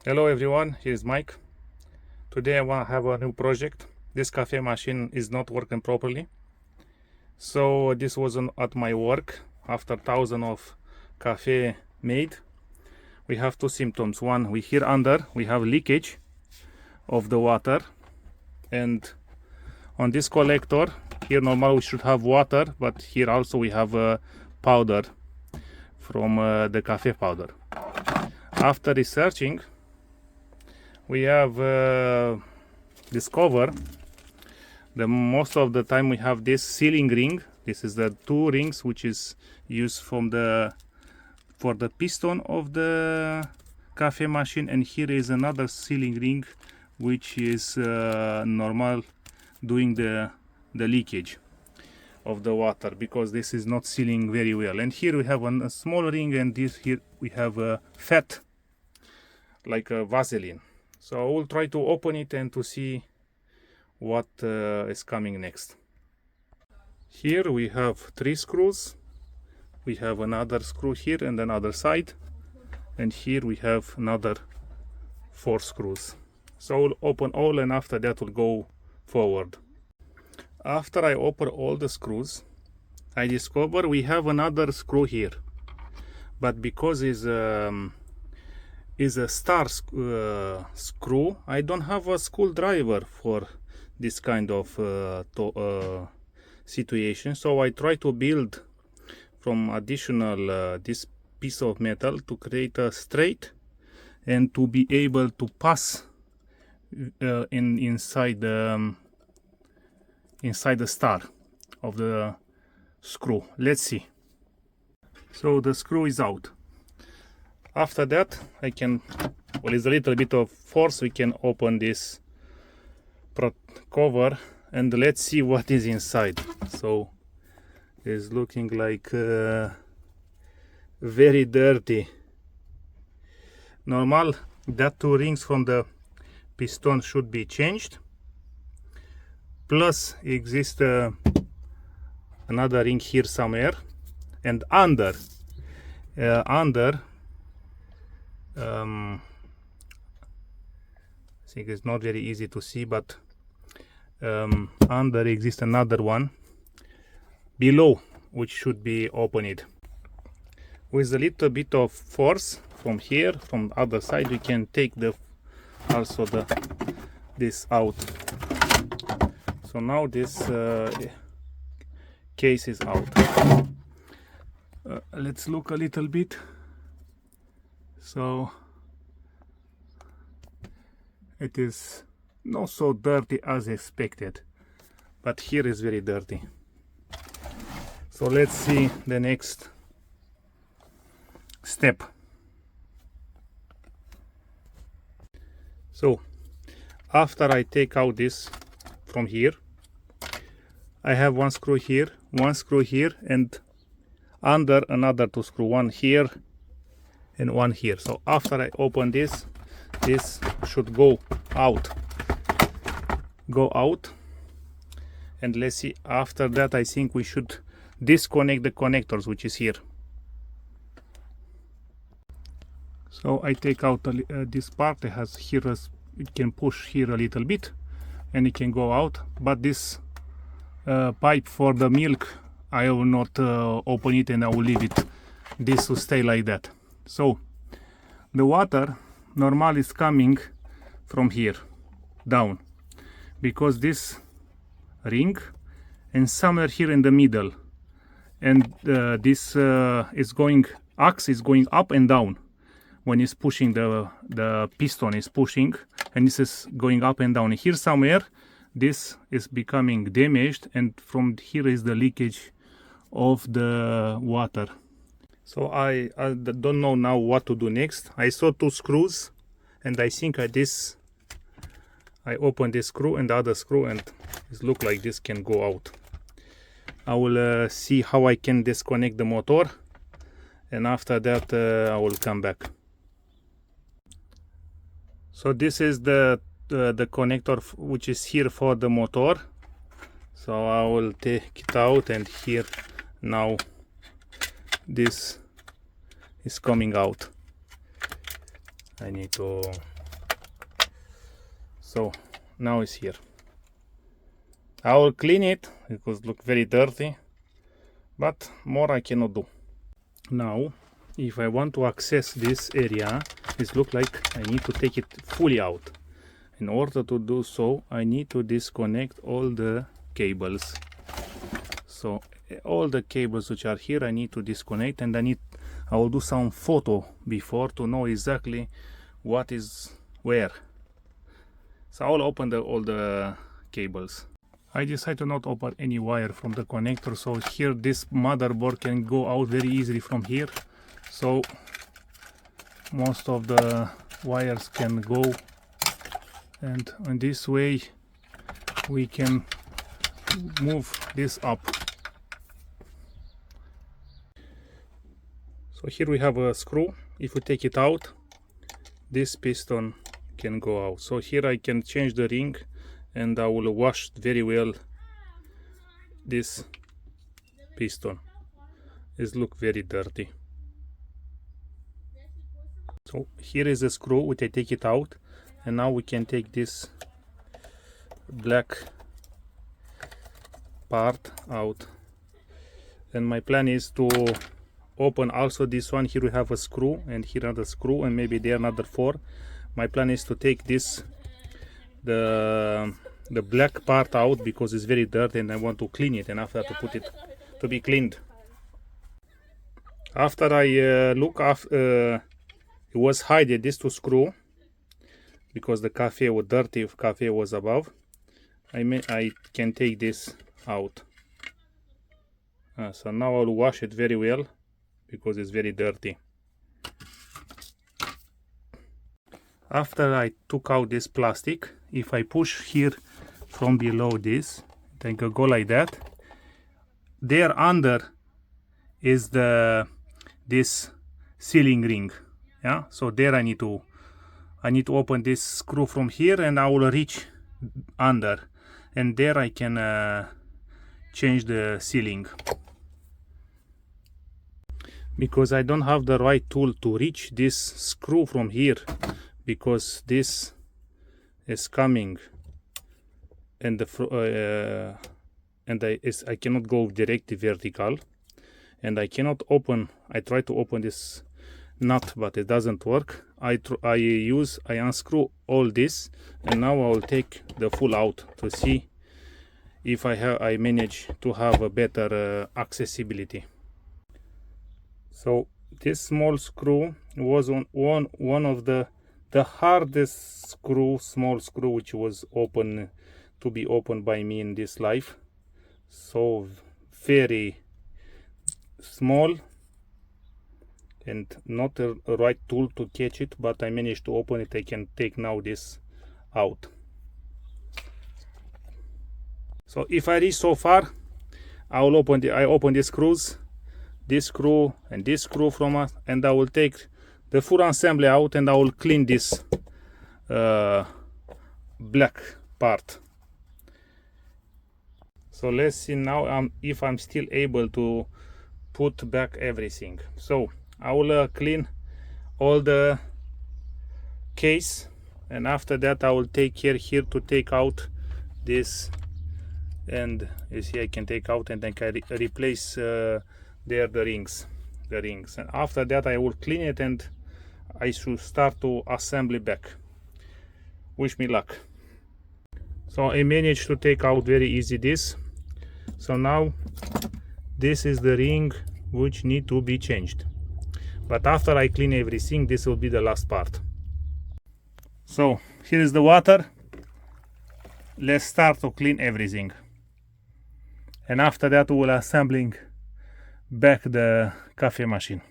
Hello everyone, here is Mike. Today I want to have a new project. This cafe machine is not working properly. So this was at my work. After thousands of cafe made, we have two symptoms. One, we here under, we have leakage of the water. And on this collector, here normally we should have water, but here also we have powder from the cafe powder. After researching, we have discovered that most of the time we have this sealing ring. This is the two rings which is used for the piston of the cafe machine, and here is another sealing ring which is normal doing the leakage of the water, because this is not sealing very well. And here we have a small ring, and this here we have a fat like a Vaseline. So I will try to open it and to see what is coming next. Here we have 3 screws. We have another screw here and another side. And here we have another 4 screws. So we'll open all, and after that we'll go forward. After I open all the screws, I discover we have another screw here. But because it's a star screw, I don't have a screwdriver for this kind of situation. So I try to build from additional this piece of metal to create a straight and to be able to pass inside the star of the screw. Let's see. So the screw is out. After that, I can, with a little bit of force, we can open this cover and let's see what is inside. So it's looking like very dirty. Normal, that 2 rings from the piston should be changed. Plus exists another ring here somewhere, and under I think it's not very easy to see, but under exists another one below, which should be opened. With a little bit of force from here, from the other side, we can take this out. So now this case is out. Let's look a little bit. So it is not so dirty as expected, but here is very dirty. So let's see the next step. So after I take out this from here, I have 1 screw here, 1 screw here, and under another 2 screws, 1 here and 1 here. So after I open this should go out, and let's see. After that, I think we should disconnect the connectors, which is here. So I take out this part. It has here it can push here a little bit and it can go out, but this pipe for the milk, I will not open it, and I will leave it this to stay like that. So the water normally is coming from here down, because this ring and somewhere here in the middle, and this axe is going up and down when it's pushing, the piston is pushing, and this is going up and down. Here somewhere this is becoming damaged, and from here is the leakage of the water. So I don't know now what to do next. I saw 2 screws, and I think I open this screw and the other screw, and it looks like this can go out. I will see how I can disconnect the motor, and after that I will come back. So this is the connector which is here for the motor. So I will take it out, and here now this is coming out. I need to So now it's here. I will clean it because it looks very dirty, but more I cannot do. Now if I want to access this area, it looks like I need to take it fully out. In order to do so, I need to disconnect all the cables. So all the cables which are here I need to disconnect, and I will do some photo before to know exactly what is where. So I will open all the cables. I decided to not open any wire from the connector, so here this motherboard can go out very easily from here. So most of the wires can go, and in this way we can move this up. So here we have a screw. If we take it out, this piston can go out. So here I can change the ring, and I will wash very well this piston. It looks very dirty. So here is the screw which I take it out, and now we can take this black part out. And my plan is to open also this one. Here we have a screw, and here another screw, and maybe there another 4. My plan is to take this the black part out because it's very dirty and I want to clean it, and after to put it to be cleaned. After I look after it was hiding this to screw because the cafe was dirty, cafe was above. I can take this out. So now I'll wash it very well because it's very dirty. After I took out this plastic, if I push here from below this, then go like that. There under is this sealing ring. Yeah, so there I need to open this screw from here, and I will reach under, and there I can change the sealing. Because I don't have the right tool to reach this screw from here, because this is coming, and I cannot go directly vertical, and I cannot open. I try to open this nut, but it doesn't work. I unscrew all this, and now I will take the full out to see if I manage to have a better accessibility. So this small screw was on one of the hardest small screw which was to be opened by me in this life. So very small and not a right tool to catch it, but I managed to open it. I can take now this out. So if I reach so far, I open the screws, this screw and this screw from us, and I will take the full assembly out, and I will clean this black part. So let's see now if I'm still able to put back everything. So I will clean all the case, and after that I will take care here to take out this, and you see I can take out, and then I replace the rings, and after that I will clean it, and I should start to assemble back. Wish me luck. So I managed to take out very easy this. So now this is the ring which need to be changed, but after I clean everything, this will be the last part. So here is the water. Let's start to clean everything, and after that we will assembling back the coffee machine.